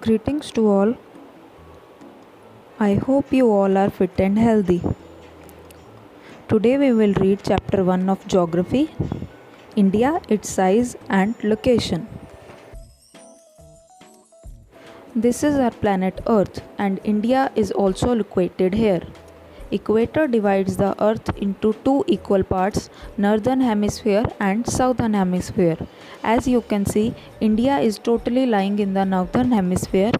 Greetings to all. I hope you all are fit and healthy. Today we will read Chapter 1 of Geography, India, its size and location. This is our planet Earth and India is also located here. Equator divides the earth into two equal parts, northern hemisphere and southern hemisphere. As you can see, India is totally lying in the northern hemisphere.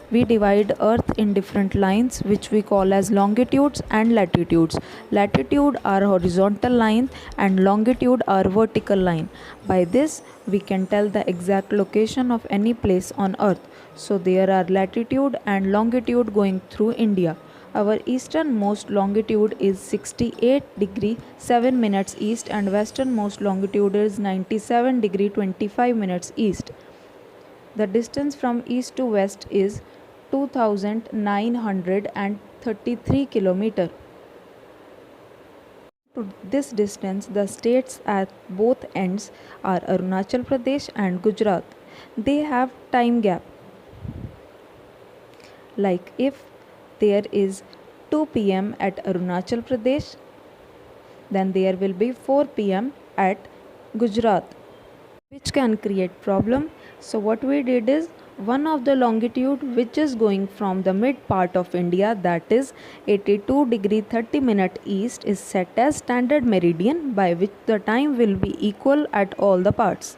We divide earth in different lines which we call as longitudes and latitudes. Latitude are horizontal line and longitude are vertical line. By this we can tell the exact location of any place on earth. So there are latitude and longitude going through India. Our easternmost longitude is 68 degree 7 minutes east and westernmost longitude is 97 degree 25 minutes east. The distance from east to west is 2933 km. To this distance, the states at both ends are Arunachal Pradesh and Gujarat. They have time gap. Like if there is 2 p.m. at Arunachal Pradesh, then there will be 4 p.m. at Gujarat, which can create problem. So what we did is one of the longitude which is going from the mid part of India, that is 82 degree 30 minute east, is set as standard meridian by which the time will be equal at all the parts.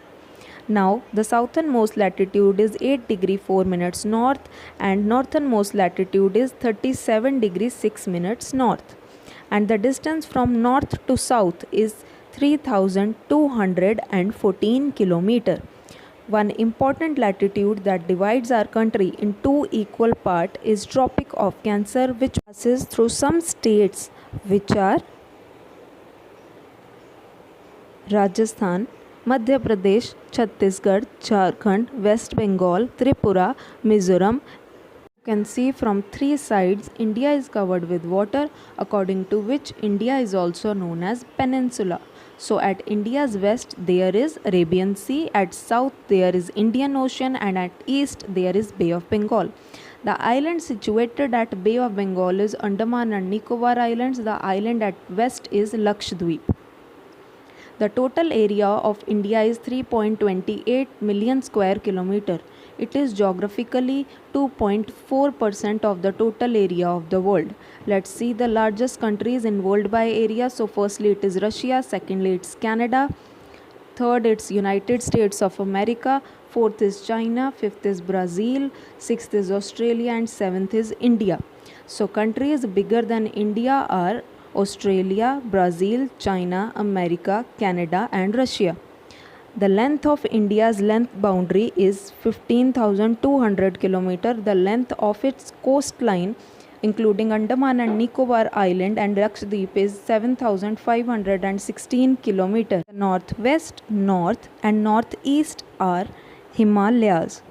Now the southernmost latitude is 8 degree 4 minutes north and northernmost latitude is 37 degree 6 minutes north, and the distance from north to south is 3214 km. One important latitude that divides our country in two equal parts is Tropic of Cancer, which passes through some states which are Rajasthan, Madhya Pradesh, Chhattisgarh, Jharkhand, West Bengal, Tripura, Mizoram. You can see from three sides India is covered with water, according to which India is also known as peninsula. So at India's west there is Arabian Sea, at south there is Indian Ocean and at east there is Bay of Bengal. The island situated at Bay of Bengal is Andaman and Nicobar Islands. The island at west is Lakshadweep. The total area of India is 3.28 million square kilometer. It is geographically 2.4% of the total area of the world. Let's see the largest countries in world by area. So firstly it is Russia, secondly it's Canada, third it's United States of America, fourth is China, fifth is Brazil, sixth is Australia and seventh is India. So countries bigger than India are Australia, Brazil, China, America, Canada and Russia. The length of India's length boundary is 15,200 km. The length of its coastline, including Andaman and Nicobar Island and Lakshadweep, is 7,516 km. The northwest, north and northeast are Himalayas.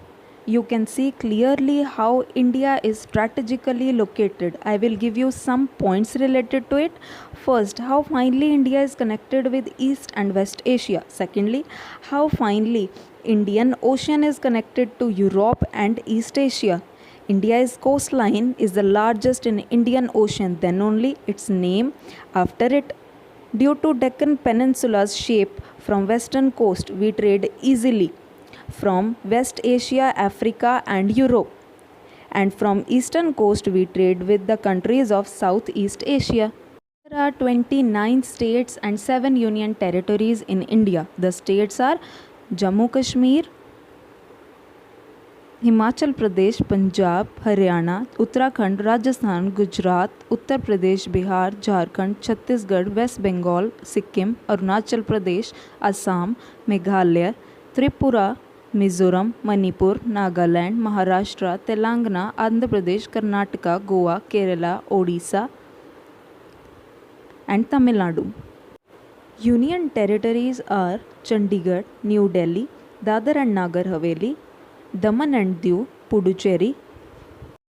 You can see clearly how India is strategically located. I will give you some points related to it. First, how finely India is connected with East and West Asia. Secondly, how finely Indian Ocean is connected to Europe and East Asia. India's coastline is the largest in Indian Ocean, then only its name after it. Due to Deccan Peninsula's shape from western coast, we trade easily from West Asia, Africa and Europe, and from eastern coast we trade with the countries of Southeast Asia. There are 29 states and 7 union territories in India. The states are Jammu Kashmir, Himachal Pradesh, Punjab, Haryana, Uttarakhand, Rajasthan, Gujarat, Uttar Pradesh, Bihar, Jharkhand, Chhattisgarh, West Bengal, Sikkim, Arunachal Pradesh, Assam, Meghalaya, Tripura, Mizoram, Manipur, Nagaland, Maharashtra, Telangana, Andhra Pradesh, Karnataka, Goa, Kerala, Odisha and Tamil Nadu. Union territories are Chandigarh, New Delhi, Dadar and Nagar Haveli, Daman and Diu, Puducherry.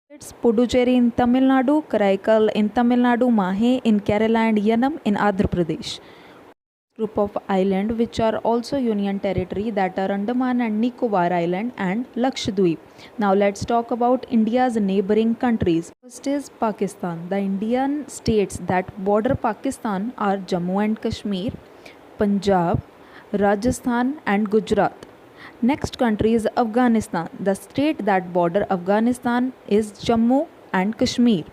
It's Puducherry in Tamil Nadu, Karaikal in Tamil Nadu, Mahe in Kerala and Yanam in Andhra Pradesh. Group of islands which are also union territory, that are Andaman and Nicobar Island and Lakshadweep. Now let's talk about India's neighboring countries. First is Pakistan. The Indian states that border Pakistan are Jammu and Kashmir, Punjab, Rajasthan and Gujarat. Next country is Afghanistan. The state that border Afghanistan is Jammu and Kashmir.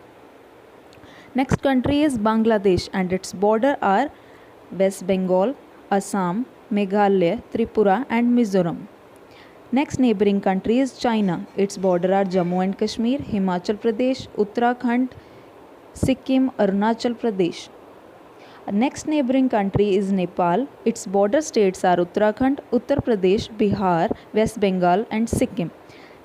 Next country is Bangladesh and its border are West Bengal, Assam, Meghalaya, Tripura and Mizoram. Next neighboring country is China. Its border are Jammu and Kashmir, Himachal Pradesh, Uttarakhand, Sikkim, Arunachal Pradesh. Next neighboring country is Nepal. Its border states are Uttarakhand, Uttar Pradesh, Bihar, West Bengal and Sikkim.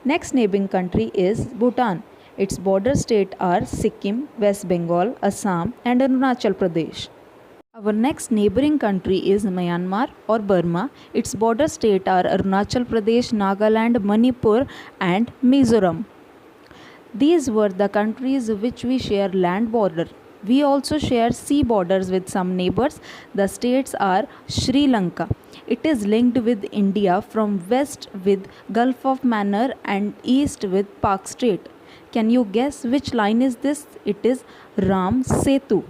Next neighboring country is Bhutan. Its border states are Sikkim, West Bengal, Assam and Arunachal Pradesh. Our next neighboring country is Myanmar or Burma. Its border states are Arunachal Pradesh, Nagaland, Manipur and Mizoram. These were the countries which we share land border. We also share sea borders with some neighbors. The states are Sri Lanka. It is linked with India from west with Gulf of Mannar and east with Pak Strait. Can you guess which line is this? It is Ram Setu.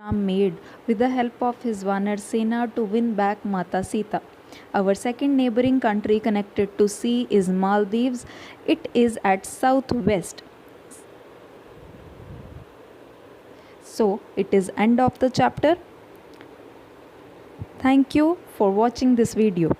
Ram made with the help of his Vanar Sena to win back Mata Sita. Our second neighboring country connected to sea is Maldives. It is at southwest. So it is end of the chapter. Thank you for watching this video.